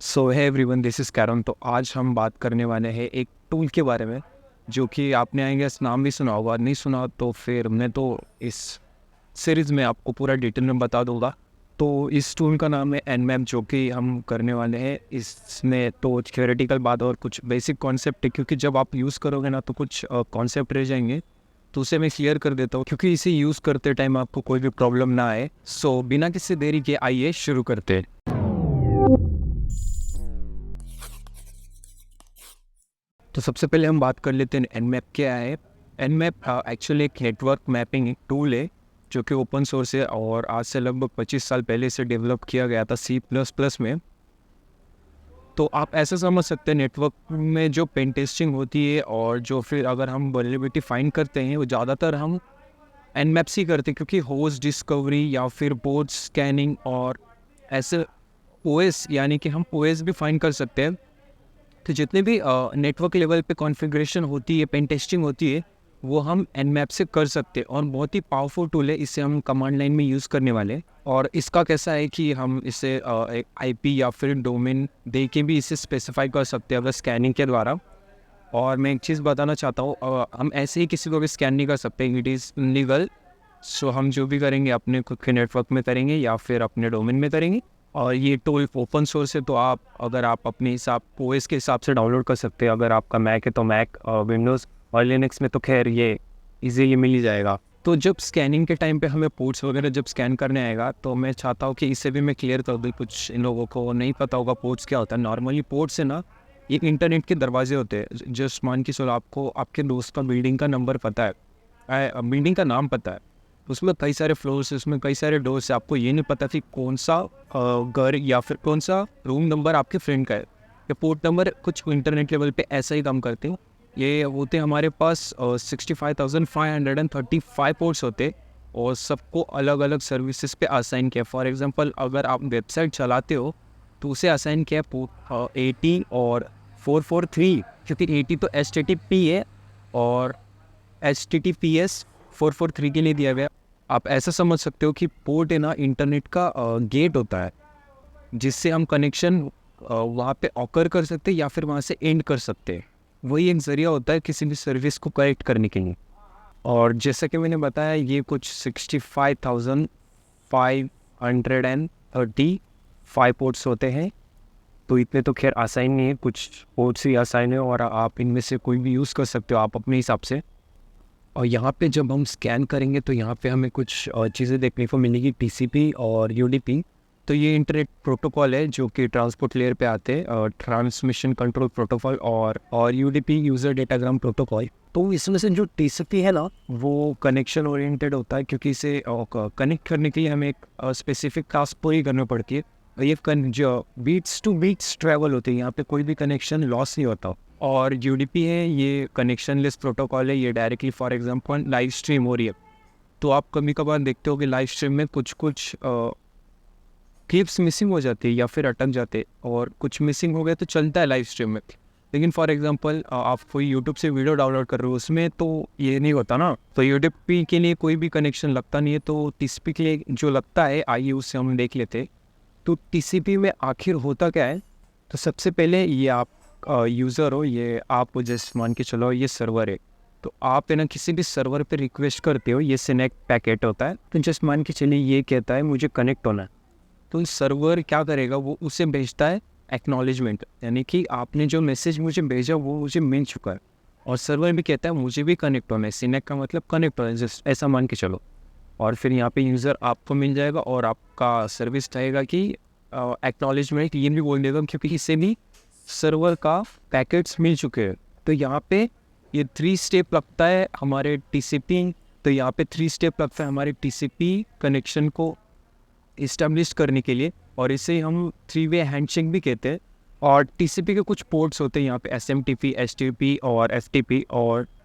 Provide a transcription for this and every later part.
सो है everyone, this is Karen. तो आज हम बात करने वाले हैं एक टूल के बारे में जो कि आपने आई गेस नाम भी सुना होगा। नहीं सुना तो फिर मैं तो इस सीरीज़ में आपको पूरा डिटेल में बता दूंगा। तो इस टूल का नाम है एनमैप, जो कि हम करने वाले हैं। इसमें तो थ्योरेटिकल बात और कुछ बेसिक कॉन्सेप्ट है, क्योंकि जब आप यूज़ करोगे ना तो कुछ कॉन्सेप्ट रह जाएंगे। तो उसे मैं क्लियर कर देता हूँ, क्योंकि इसे यूज़ करते टाइम आपको कोई भी प्रॉब्लम ना आए। सो बिना किसी देरी के आइए शुरू करते हैं। तो सबसे पहले हम बात कर लेते हैं एनमैप क्या है। एनमैप एक्चुअली एक नेटवर्क मैपिंग एक टूल है जो कि ओपन सोर्स है और आज से लगभग 25 साल पहले से डेवलप किया गया था C++ में। तो आप ऐसे समझ सकते हैं, नेटवर्क में जो पेन टेस्टिंग होती है और जो फिर अगर हम वल्नरेबिलिटी फाइंड करते हैं वो ज़्यादातर हम एनमैप से ही करते हैं, क्योंकि होस्ट डिस्कवरी या फिर बोर्ड स्कैनिंग और ऐसे ओएस, यानी कि हम ओएस भी फाइंड कर सकते हैं। तो जितने भी नेटवर्क लेवल पे कॉन्फ़िगरेशन होती है, पेन टेस्टिंग होती है, वो हम एनमैप से कर सकते हैं और बहुत ही पावरफुल टूल है। इसे हम कमांड लाइन में यूज़ करने वाले हैं। और इसका कैसा है कि हम इसे एक आईपी या फिर डोमेन दे के भी इसे स्पेसिफाई कर सकते हैं अगर स्कैनिंग के द्वारा। और मैं एक चीज़ बताना चाहता हूँ, हम ऐसे ही किसी को भी स्कैन नहीं कर सकते, इट इज़ इलीगल। सो हम जो भी करेंगे अपने खुद के नेटवर्क में करेंगे या फिर अपने डोमेन में करेंगे। और ये टूल ओपन सोर्स है, तो आप अपने हिसाब ओएस के हिसाब से डाउनलोड कर सकते हैं। अगर आपका मैक है तो मैक, विंडोज़ और लिनक्स में तो खैर ये इजीली मिल ही जाएगा। तो जब स्कैनिंग के टाइम पे हमें पोर्ट्स वगैरह जब स्कैन करने आएगा, तो मैं चाहता हूँ कि इसे भी मैं क्लियर कर दूँ। कुछ इन लोगों को नहीं पता होगा पोर्ट्स क्या होता है। नॉर्मली पोर्ट्स है ना, ये इंटरनेट के दरवाजे होते हैं। जस्ट मान के चलो आपको आपके दोस्त का बिल्डिंग का नंबर पता है, बिल्डिंग का नाम पता है, उसमें कई सारे फ्लोर्स है, उसमें कई सारे डोर्स है। आपको ये नहीं पता कि कौन सा घर या फिर कौन सा रूम नंबर आपके फ्रेंड का है या पोर्ट नंबर। कुछ इंटरनेट लेवल पे ऐसा ही काम करते हैं। ये होते हमारे पास 65,535 पोर्ट्स होते और सबको अलग अलग सर्विसेज पे असाइन किया। फॉर एग्जांपल, अगर आप वेबसाइट चलाते हो तो उसे असाइन किया पोर्ट 80 और 443, क्योंकि 80 तो HTTP है और HTTPS 443 के लिए दिया गया। आप ऐसा समझ सकते हो कि पोर्ट है ना, इंटरनेट का गेट होता है, जिससे हम कनेक्शन वहाँ पे ऑकर कर सकते हैं या फिर वहाँ से एंड कर सकते हैं। वही एक ज़रिया होता है किसी भी सर्विस को कनेक्ट करने के लिए। और जैसा कि मैंने बताया, ये कुछ 65,535 पोर्ट्स होते हैं। तो इतने तो खैर आसान नहीं है, कुछ पोर्ट्स ही आसान है और आप इनमें से कोई भी यूज़ कर सकते हो आप अपने हिसाब से। और यहाँ पे जब हम स्कैन करेंगे तो यहाँ पे हमें कुछ चीज़ें देखने को मिलेगी, TCP और UDP। तो ये इंटरनेट प्रोटोकॉल है जो कि ट्रांसपोर्ट लेयर पे आते हैं, ट्रांसमिशन कंट्रोल प्रोटोकॉल और UDP यूज़र डेटाग्राम प्रोटोकॉल। तो इसमें से जो TCP है ना, वो कनेक्शन ओरिएंटेड होता है, क्योंकि इसे कनेक्ट करने के लिए हमें एक स्पेसिफिक टास्क पूरी करनी पड़ती है। ये जो बीट्स टू बीट्स ट्रैवल होती है, यहाँ पे कोई भी कनेक्शन लॉस नहीं होता। और UDP है, ये कनेक्शनलेस प्रोटोकॉल है। ये directly for example live stream हो रही है, तो आप कभी कभार देखते हो कि लाइव स्ट्रीम में कुछ कुछ क्लिप्स मिसिंग हो जाती है या फिर अटक जाते, और कुछ मिसिंग हो गए तो चलता है लाइव स्ट्रीम में। लेकिन फॉर एग्जांपल आप कोई यूट्यूब से वीडियो डाउनलोड कर रहे हो, उसमें तो ये नहीं होता ना। तो UDP के लिए कोई भी कनेक्शन लगता नहीं है। तो TCP के लिए जो लगता है, आइए उससे हम देख लेते हैं। तो TCP में आखिर होता क्या है। तो सबसे पहले ये आप यूज़र हो, ये आप जैसे मान के चलो ये सर्वर है। तो आप है ना किसी भी सर्वर पे रिक्वेस्ट करते हो, ये सिनेक्ट पैकेट होता है। तो जस्ट मान के चलिए ये कहता है मुझे कनेक्ट होना है। तो सर्वर क्या करेगा, वो उसे भेजता है एक्नॉलेजमेंट, यानी कि आपने जो मैसेज मुझे भेजा वो मुझे मिल चुका है। और सर्वर भी कहता है मुझे भी कनेक्ट होना है। सिनेक्ट का मतलब कनेक्ट होना है, जस्ट ऐसा मान के चलो। और फिर यहाँ पे यूज़र आपको मिल जाएगा और आपका सर्विस रहेगा कि एक्नॉलेजमेंट ये भी बोल देगा, क्योंकि इससे भी सर्वर का पैकेट्स मिल चुके हैं। तो यहाँ पे ये 3 स्टेप लगता है हमारे TCP। तो यहाँ पे 3 स्टेप लगता है हमारे TCP कनेक्शन को इस्टेब्लिश करने के लिए, और इसे हम 3-वे हैंडशेक भी कहते हैं। और TCP के कुछ पोर्ट्स होते हैं यहाँ पे, SMTP, HTTP और FTP।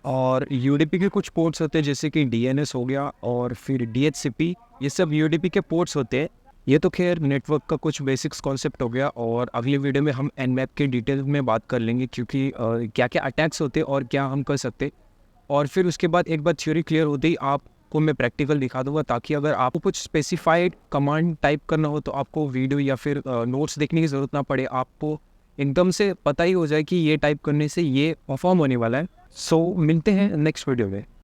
और UDP के कुछ पोर्ट्स होते हैं, जैसे कि DNS हो गया और फिर DHCP। ये सब UDP के पोर्ट्स होते हैं। ये तो खैर नेटवर्क का कुछ बेसिक्स कॉन्सेप्ट हो गया, और अगले वीडियो में हम एनमैप के डिटेल में बात कर लेंगे, क्योंकि क्या क्या अटैक्स होते हैं और क्या हम कर सकते। और फिर उसके बाद एक बार थ्योरी क्लियर होते ही आप आपको मैं प्रैक्टिकल दिखा दूंगा, ताकि अगर आपको कुछ स्पेसिफाइड कमांड टाइप करना हो तो आपको वीडियो या फिर नोट्स देखने की ज़रूरत ना पड़े, आपको एकदम से पता ही हो जाए कि ये टाइप करने से ये परफॉर्म होने वाला है। सो मिलते हैं नेक्स्ट वीडियो में।